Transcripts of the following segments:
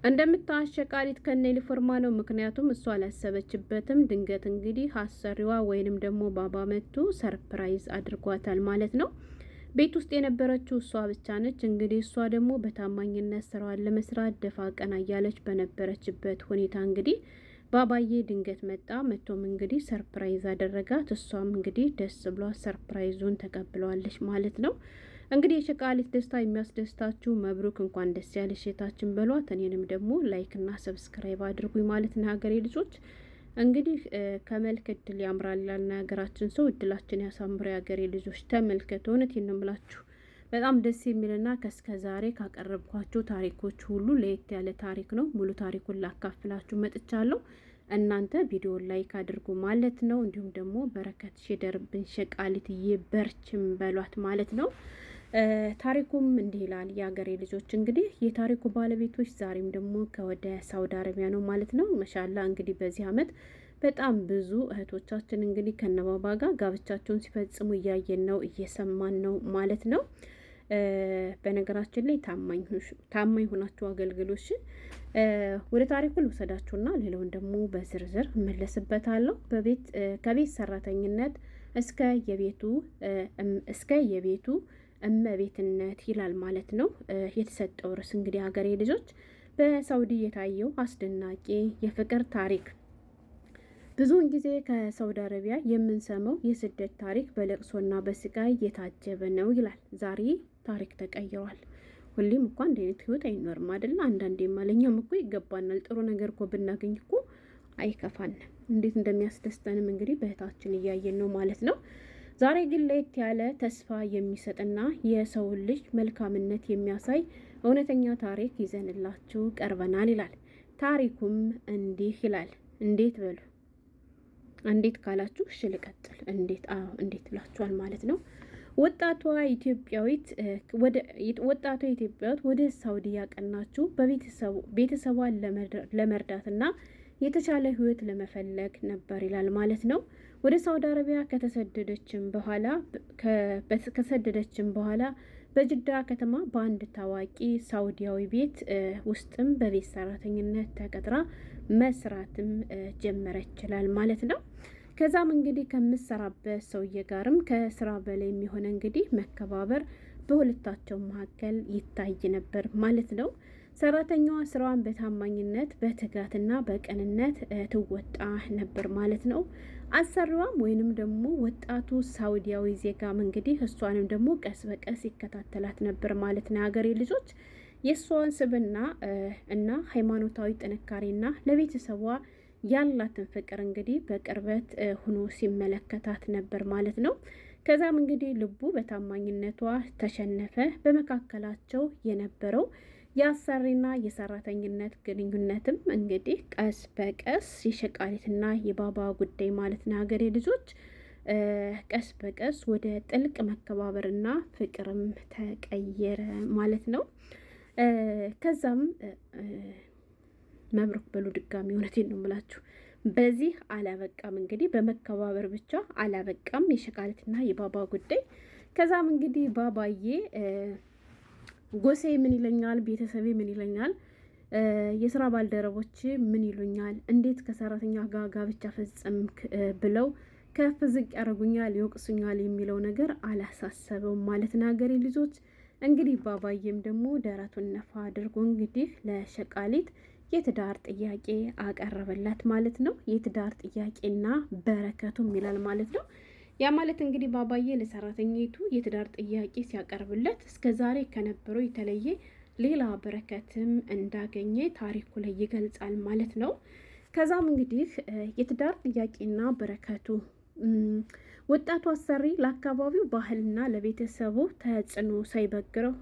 እንደምታሸቃሪት ከነ ዩኒፎርማ ነው። ምክንያቱም እሷ አላሰበችበትም። ድንገት እንግዲህ አሰሪዋ ወይንም ደግሞ ባባ መጥቶ ሰርፕራይዝ አድርጓታል ማለት ነው። ቤት ውስጥ የነበረችው እሷ ብቻ ነች። እንግዲህ እሷ ደግሞ በታማኝነት ስራዋን ለመስራት ደፋ ቀና እያለች በነበረችበት ሁኔታ እንግዲህ ባባዬ ድንገት መጥቶም እንግዲህ ሰርፕራይዝ አደረጋት። እሷም እንግዲህ ደስ ብሏት ሰርፕራይዙን ተቀብለዋለች ማለት ነው። እንግዲህ የሸቃሊት ደስታ የሚያስደስታችሁ መብሩክ፣ እንኳን ደስ ያለሽ እህታችን በሏት። እኔንም ደግሞ ላይክ እና ሰብስክራይብ አድርጉኝ ማለት ነው። ሀገሬ ልጆች እንግዲህ ከመልክ እድል ያምራል ያልና ሀገራችን ሰው እድላችን ያሳምረው። የሀገሬ ልጆች ተመልከቱ። እውነቴን ነው የምላችሁ በጣም ደስ የሚልና ከእስከ ዛሬ ካቀረብኳቸው ታሪኮች ሁሉ ለየት ያለ ታሪክ ነው። ሙሉ ታሪኩን ላካፍላችሁ መጥቻለሁ። እናንተ ቪዲዮን ላይክ አድርጉ ማለት ነው። እንዲሁም ደግሞ በረከት ሽደርብን ሸቃሊትዬ በርችም በሏት ማለት ነው። ታሪኩም እንዲህ ይላል። የሀገሬ ልጆች እንግዲህ የታሪኩ ባለቤቶች ዛሬም ደግሞ ከወደ ሳውዲ አረቢያ ነው ማለት ነው። መሻላ እንግዲህ በዚህ አመት በጣም ብዙ እህቶቻችን እንግዲህ ከነባባ ጋር ጋብቻቸውን ሲፈጽሙ እያየን ነው፣ እየሰማን ነው ማለት ነው። በነገራችን ላይ ታማኝ ሆናችሁ አገልግሎሽ። ወደ ታሪኩ ልውሰዳችሁና ሌላውን ደግሞ በዝርዝር እመለስበታለሁ። ከቤት ሰራተኝነት እስከ የቤቱ እመቤትነት ይላል ማለት ነው የተሰጠው ርዕስ። እንግዲህ ሀገሬ ልጆች በሳውዲ የታየው አስደናቂ የፍቅር ታሪክ። ብዙውን ጊዜ ከሳውዲ አረቢያ የምንሰማው የስደት ታሪክ በለቅሶና በስቃይ የታጀበ ነው ይላል። ዛሬ ታሪክ ተቀይሯል። ሁሌም እኮ አንድ አይነት ህይወት አይኖርም አይደል? አንዳንዴ ማለኛም እኮ ይገባናል። ጥሩ ነገር እኮ ብናገኝ እኮ አይከፋንም። እንዴት እንደሚያስደስተንም እንግዲህ በእህታችን እያየን ነው ማለት ነው። ዛሬ ግን ለየት ያለ ተስፋ የሚሰጥና የሰውን ልጅ መልካምነት የሚያሳይ እውነተኛ ታሪክ ይዘንላችሁ ቀርበናል ይላል። ታሪኩም እንዲህ ይላል። እንዴት በሉ እንዴት ካላችሁ እሺ ልቀጥል። እንዴት ብላችኋል ማለት ነው። ወጣቷ ኢትዮጵያዊት ወደ ሳውዲ ያቀናችው ቤተሰቧን ለመርዳትና የተሻለ ህይወት ለመፈለግ ነበር ይላል ማለት ነው። ወደ ሳውዲ አረቢያ ከሰደደችም በኋላ በጅዳ ከተማ በአንድ ታዋቂ ሳውዲያዊ ቤት ውስጥም በቤት ሰራተኝነት ተቀጥራ መስራትም ጀመረች ይላል ማለት ነው። ከዛም እንግዲህ ከምትሰራበት ሰውዬ ጋርም ከስራ በላይ የሚሆነ እንግዲህ መከባበር በሁለታቸው መካከል ይታይ ነበር ማለት ነው። ሰራተኛዋ ስራዋን በታማኝነት በትጋትና በቅንነት ትወጣ ነበር ማለት ነው። አሰሪዋም ወይንም ደግሞ ወጣቱ ሳውዲያዊ ዜጋም እንግዲህ እሷንም ደግሞ ቀስ በቀስ ይከታተላት ነበር ማለት ነው። ሀገሬ ልጆች የእሷን ስብና እና ሃይማኖታዊ ጥንካሬና ለቤተሰቧ ያላትን ፍቅር እንግዲህ በቅርበት ሆኖ ሲመለከታት ነበር ማለት ነው። ከዛም እንግዲህ ልቡ በታማኝነቷ ተሸነፈ። በመካከላቸው የነበረው የአሰሪና የሰራተኝነት ግንኙነትም እንግዲህ ቀስ በቀስ የሸቃሊትና የባባ ጉዳይ ማለት ነው ሀገሬ ልጆች ቀስ በቀስ ወደ ጥልቅ መከባበርና ፍቅርም ተቀየረ ማለት ነው። ከዛም መብሩክ በሉ ድጋሚ። እውነቴን ነው የምላችሁ በዚህ አላበቃም። እንግዲህ በመከባበር ብቻ አላበቃም የሸቃሊትና የባባ ጉዳይ። ከዛም እንግዲህ ባባዬ ጎሴ ምን ይለኛል፣ ቤተሰቤ ምን ይለኛል፣ የስራ ባልደረቦች ምን ይሉኛል፣ እንዴት ከሰራተኛ ጋር ጋብቻ ፈጸምክ ብለው ከፍ ዝቅ ያደርጉኛል፣ ይወቅሱኛል የሚለው ነገር አላሳሰበውም ማለት ነው ሀገሬ ልጆች። እንግዲህ ባባዬም ደግሞ ደረቱን ነፋ አድርጎ እንግዲህ ለሸቃሊት የትዳር ጥያቄ አቀረበላት ማለት ነው። የትዳር ጥያቄና በረከቱም ይላል ማለት ነው። ያ ማለት እንግዲህ ባባዬ ለሰራተኛይቱ የትዳር ጥያቄ ሲያቀርብለት እስከ ዛሬ ከነበረው የተለየ ሌላ በረከትም እንዳገኘ ታሪኩ ላይ ይገልጻል ማለት ነው። ከዛም እንግዲህ የትዳር ጥያቄና በረከቱ ወጣቱ አሰሪ ለአካባቢው ባህልና ለቤተሰቡ ተጽዕኖ ሳይበግረው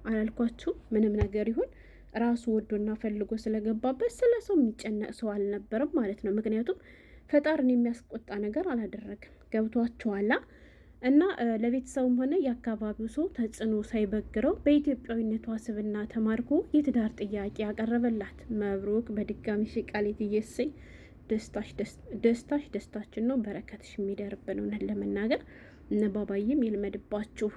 አላልኳችሁ ምንም ነገር ይሁን ራሱ ወዶና ፈልጎ ስለገባበት ስለ ሰው የሚጨነቅ ሰው አልነበረም ማለት ነው። ምክንያቱም ፈጣሪን የሚያስቆጣ ነገር አላደረግም። ገብቷችኋላ? እና ለቤተሰቡም ሆነ የአካባቢው ሰው ተጽዕኖ ሳይበግረው በኢትዮጵያዊነቷ ስብና ተማርኮ የትዳር ጥያቄ ያቀረበላት። መብሩክ በድጋሚ ሸቃሊት እየሰይ ደስታሽ ደስታችን ነው፣ በረከትሽ የሚደርብን። እውነት ለመናገር እነ ባባዬም ይልመድባችሁ።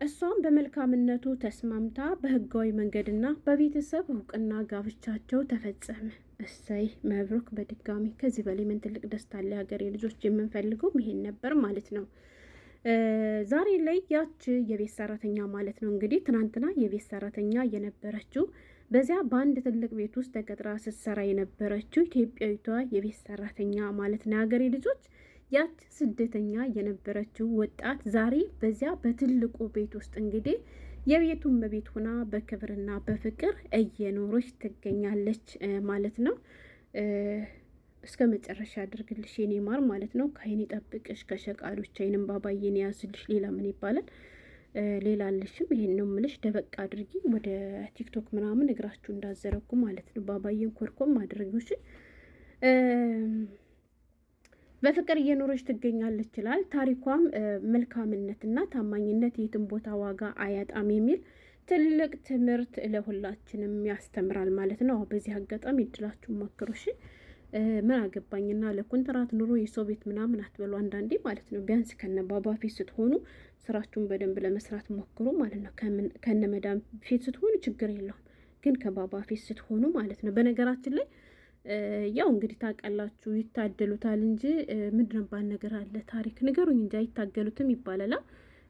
እሷም በመልካምነቱ ተስማምታ በህጋዊ መንገድና በቤተሰብ እውቅና ጋብቻቸው ተፈጸመ። እሰይ መብሩክ በድጋሚ። ከዚህ በላይ ምን ትልቅ ደስታ አለ? ሀገሬ ልጆች የምንፈልገው ይሄን ነበር ማለት ነው። ዛሬ ላይ ያች የቤት ሰራተኛ ማለት ነው እንግዲህ ትናንትና የቤት ሰራተኛ የነበረችው በዚያ በአንድ ትልቅ ቤት ውስጥ ተቀጥራ ስትሰራ የነበረችው ኢትዮጵያዊቷ የቤት ሰራተኛ ማለት ነው ሀገሬ ልጆች ያች ስደተኛ የነበረችው ወጣት ዛሬ በዚያ በትልቁ ቤት ውስጥ እንግዲህ የቤቱን በቤት ሆና በክብርና በፍቅር እየኖረች ትገኛለች ማለት ነው። እስከ መጨረሻ አድርግልሽ የኔ ማር ማለት ነው። ከአይን ጠብቅሽ ከሸቃሎች አይንም ባባዬን ያዝልሽ። ሌላ ምን ይባላል? ሌላ አለሽም። ይሄን ነው ምልሽ። ደበቅ አድርጊ ወደ ቲክቶክ ምናምን እግራችሁ እንዳዘረጉ ማለት ነው። ባባዬን ኮርኮም አድርጊሽ። በፍቅር እየኖረች ትገኛለች ይላል ታሪኳም። መልካምነትና ታማኝነት የትም ቦታ ዋጋ አያጣም የሚል ትልቅ ትምህርት ለሁላችንም ያስተምራል ማለት ነው። በዚህ አጋጣሚ እድላችሁ ሞክሩሽ። ምን አገባኝና ለኮንትራት ኑሮ የሰው ቤት ምናምን አትበሉ አንዳንዴ ማለት ነው። ቢያንስ ከነ ባባ ፊት ስትሆኑ ስራችሁን በደንብ ለመስራት ሞክሩ ማለት ነው። ከነ መዳም ፊት ስትሆኑ ችግር የለውም፣ ግን ከባባ ፊት ስትሆኑ ማለት ነው። በነገራችን ላይ ያው እንግዲህ ታውቃላችሁ ይታደሉታል እንጂ ምንድን ባል ነገር አለ ታሪክ ንገሩኝ እንጂ አይታገሉትም ይባላል።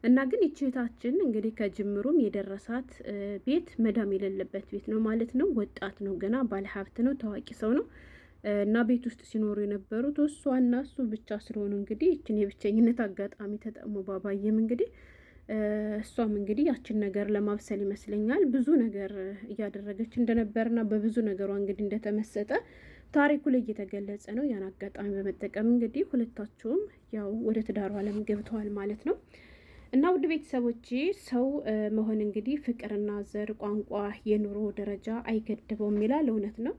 እና ግን ይችታችን እንግዲህ ከጅምሩም የደረሳት ቤት መዳም የሌለበት ቤት ነው ማለት ነው። ወጣት ነው ገና ባለሀብት ነው፣ ታዋቂ ሰው ነው። እና ቤት ውስጥ ሲኖሩ የነበሩት እሷና እሱ ብቻ ስለሆኑ እንግዲህ ይችን የብቸኝነት አጋጣሚ ተጠቅሞ ባባዬም እንግዲህ እሷም እንግዲህ ያችን ነገር ለማብሰል ይመስለኛል ብዙ ነገር እያደረገች እንደነበርና በብዙ ነገሯ እንግዲህ እንደተመሰጠ ታሪኩ ላይ እየተገለጸ ነው። ያን አጋጣሚ በመጠቀም እንግዲህ ሁለታቸውም ያው ወደ ትዳሩ ዓለም ገብተዋል ማለት ነው። እና ውድ ቤተሰቦች ሰው መሆን እንግዲህ ፍቅርና ዘር፣ ቋንቋ፣ የኑሮ ደረጃ አይገድበውም ይላል። እውነት ነው።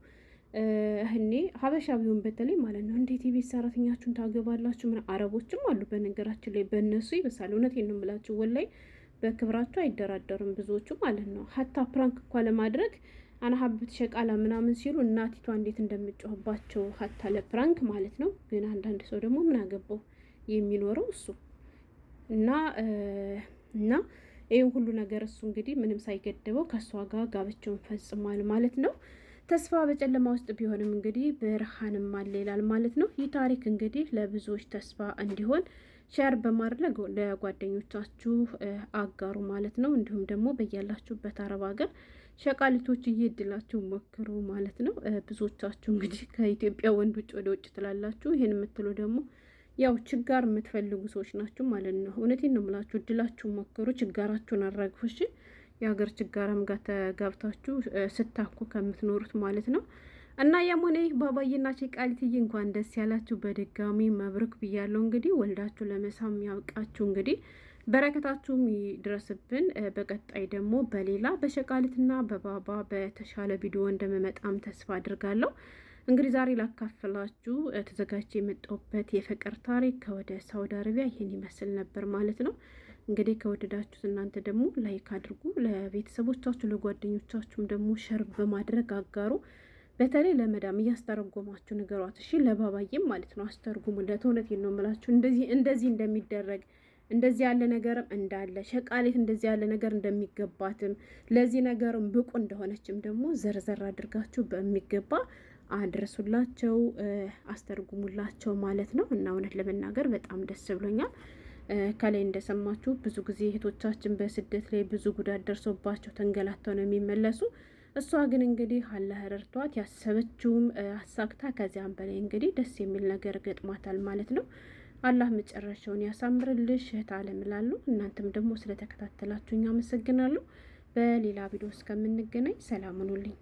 እኔ ሀበሻ ቢሆን በተለይ ማለት ነው እንዴት የቤት ሰራተኛችሁን ታገባላችሁ? ምን አረቦችም አሉ በነገራችን ላይ በእነሱ ይበሳል። እውነቴን ነው የምላችሁ ወላይ በክብራቸው አይደራደሩም ብዙዎቹ ማለት ነው። ሀታ ፕራንክ እንኳ ለማድረግ አናሀብት ሸቃላ ምናምን ሲሉ እናቲቷ እንዴት እንደምጮህባቸው ሀታ ለፕራንክ ማለት ነው። ግን አንዳንድ ሰው ደግሞ ምን አገባው የሚኖረው እሱ እና ይህን ሁሉ ነገር እሱ እንግዲህ ምንም ሳይገድበው ከእሷ ጋር ጋብቻውን ፈጽሟል ማለት ነው። ተስፋ በጨለማ ውስጥ ቢሆንም እንግዲህ ብርሃንም አለ ይላል ማለት ነው። ይህ ታሪክ እንግዲህ ለብዙዎች ተስፋ እንዲሆን ሼር በማድረግ ለጓደኞቻችሁ አጋሩ ማለት ነው። እንዲሁም ደግሞ በያላችሁበት አረብ ሀገር ሸቃሊቶች እየድላችሁ ሞክሩ ማለት ነው። ብዙዎቻችሁ እንግዲህ ከኢትዮጵያ ወንድ ውጭ ወደ ውጭ ትላላችሁ። ይህን የምትሉ ደግሞ ያው ችጋር የምትፈልጉ ሰዎች ናችሁ ማለት ነው። እውነቴን ነው የምላችሁ። እድላችሁ ሞክሩ፣ ችጋራችሁን አራግፉሽ። የሀገር ችጋራም ጋር ተጋብታችሁ ስታኩ ከምትኖሩት ማለት ነው። እና ያም ሆነ ይህ ባባዬና ሸቃሊትዬ እንኳን ደስ ያላችሁ በድጋሚ መብሩክ ብያለሁ። እንግዲህ ወልዳችሁ ለመሳም ያብቃችሁ። እንግዲህ በረከታችሁም ይድረስብን። በቀጣይ ደግሞ በሌላ በሸቃሊትና በባባ በተሻለ ቪዲዮ እንደመመጣም ተስፋ አድርጋለሁ። እንግዲህ ዛሬ ላካፍላችሁ ተዘጋጅ የመጣሁበት የፍቅር ታሪክ ከወደ ሳውዲ አረቢያ ይህን ይመስል ነበር ማለት ነው። እንግዲህ ከወደዳችሁት እናንተ ደግሞ ላይክ አድርጉ። ለቤተሰቦቻችሁ ለጓደኞቻችሁም ደግሞ ሸር በማድረግ አጋሩ። በተለይ ለመዳም እያስተረጎማችሁ ንገሯት። እሺ ለባባዬም ማለት ነው አስተርጉሙለት። እውነቴን ነው የምላችሁ እንደዚህ እንደሚደረግ እንደዚህ ያለ ነገርም እንዳለ ሸቃሌት እንደዚህ ያለ ነገር እንደሚገባትም ለዚህ ነገርም ብቁ እንደሆነችም ደግሞ ዘርዘር አድርጋችሁ በሚገባ አድርሱላቸው፣ አስተርጉሙላቸው ማለት ነው። እና እውነት ለመናገር በጣም ደስ ብሎኛል። ከላይ እንደሰማችሁ ብዙ ጊዜ እህቶቻችን በስደት ላይ ብዙ ጉዳት ደርሶባቸው ተንገላተው ነው የሚመለሱ። እሷ ግን እንግዲህ አላህ ረድቷት ያሰበችውም አሳክታ ከዚያም በላይ እንግዲህ ደስ የሚል ነገር ገጥሟታል ማለት ነው። አላህ መጨረሻውን ያሳምርልሽ እህት አለም እላለሁ። እናንተም ደግሞ ስለተከታተላችሁኝ አመሰግናለሁ። በሌላ ቪዲዮ እስከምንገናኝ ሰላም ሁኑልኝ።